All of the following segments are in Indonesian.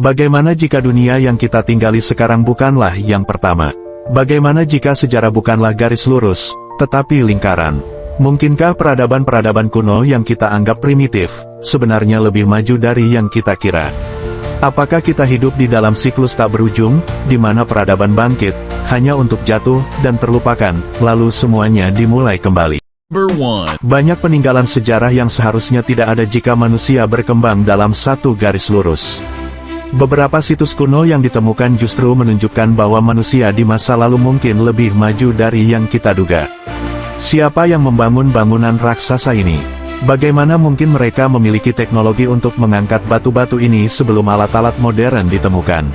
Bagaimana jika dunia yang kita tinggali sekarang bukanlah yang pertama? Bagaimana jika sejarah bukanlah garis lurus, tetapi lingkaran? Mungkinkah peradaban-peradaban kuno yang kita anggap primitif, sebenarnya lebih maju dari yang kita kira? Apakah kita hidup di dalam siklus tak berujung, di mana peradaban bangkit, hanya untuk jatuh dan terlupakan, lalu semuanya dimulai kembali? Banyak peninggalan sejarah yang seharusnya tidak ada jika manusia berkembang dalam satu garis lurus. Beberapa situs kuno yang ditemukan justru menunjukkan bahwa manusia di masa lalu mungkin lebih maju dari yang kita duga. Siapa yang membangun bangunan raksasa ini? Bagaimana mungkin mereka memiliki teknologi untuk mengangkat batu-batu ini sebelum alat-alat modern ditemukan?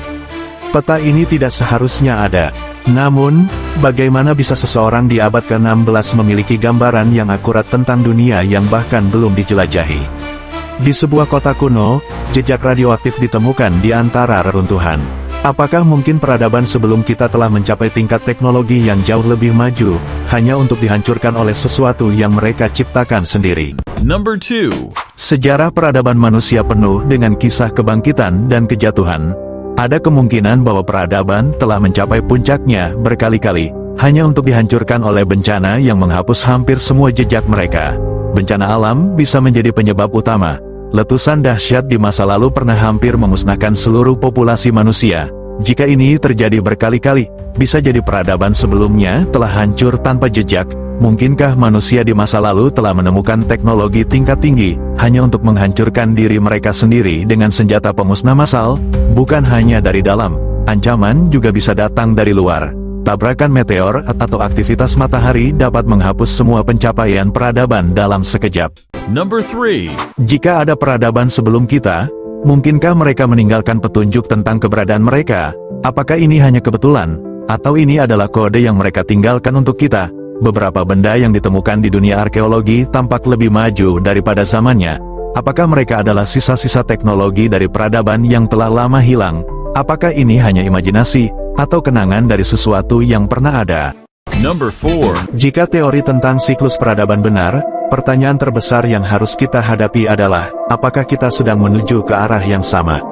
Peta ini tidak seharusnya ada. Namun, bagaimana bisa seseorang di abad ke-16 memiliki gambaran yang akurat tentang dunia yang bahkan belum dijelajahi? Di sebuah kota kuno, jejak radioaktif ditemukan di antara reruntuhan. Apakah mungkin peradaban sebelum kita telah mencapai tingkat teknologi yang jauh lebih maju, hanya untuk dihancurkan oleh sesuatu yang mereka ciptakan sendiri? Number 2. Sejarah peradaban manusia penuh dengan kisah kebangkitan dan kejatuhan. Ada kemungkinan bahwa peradaban telah mencapai puncaknya berkali-kali, hanya untuk dihancurkan oleh bencana yang menghapus hampir semua jejak mereka. Bencana alam bisa menjadi penyebab utama. Letusan dahsyat di masa lalu pernah hampir memusnahkan seluruh populasi manusia. Jika ini terjadi berkali-kali, bisa jadi peradaban sebelumnya telah hancur tanpa jejak. Mungkinkah manusia di masa lalu telah menemukan teknologi tingkat tinggi, hanya untuk menghancurkan diri mereka sendiri dengan senjata pemusnah massal? Bukan hanya dari dalam, ancaman juga bisa datang dari luar. Tabrakan meteor atau aktivitas matahari dapat menghapus semua pencapaian peradaban dalam sekejap. Number 3. Jika ada peradaban sebelum kita, mungkinkah mereka meninggalkan petunjuk tentang keberadaan mereka? Apakah ini hanya kebetulan? Atau ini adalah kode yang mereka tinggalkan untuk kita? Beberapa benda yang ditemukan di dunia arkeologi tampak lebih maju daripada zamannya. Apakah mereka adalah sisa-sisa teknologi dari peradaban yang telah lama hilang? Apakah ini hanya imajinasi, atau kenangan dari sesuatu yang pernah ada? Number 4. Jika teori tentang siklus peradaban benar, pertanyaan terbesar yang harus kita hadapi adalah, apakah kita sedang menuju ke arah yang sama?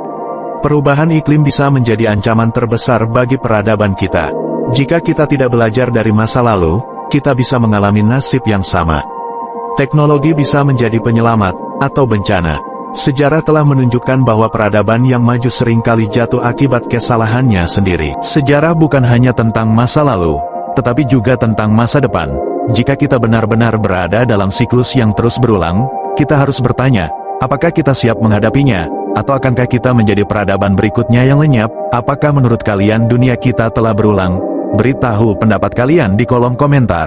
Perubahan iklim bisa menjadi ancaman terbesar bagi peradaban kita. Jika kita tidak belajar dari masa lalu, kita bisa mengalami nasib yang sama. Teknologi bisa menjadi penyelamat, atau bencana. Sejarah telah menunjukkan bahwa peradaban yang maju seringkali jatuh akibat kesalahannya sendiri. Sejarah bukan hanya tentang masa lalu, tetapi juga tentang masa depan. Jika kita benar-benar berada dalam siklus yang terus berulang, kita harus bertanya, apakah kita siap menghadapinya? Atau akankah kita menjadi peradaban berikutnya yang lenyap? Apakah menurut kalian dunia kita telah berulang? Beritahu pendapat kalian di kolom komentar.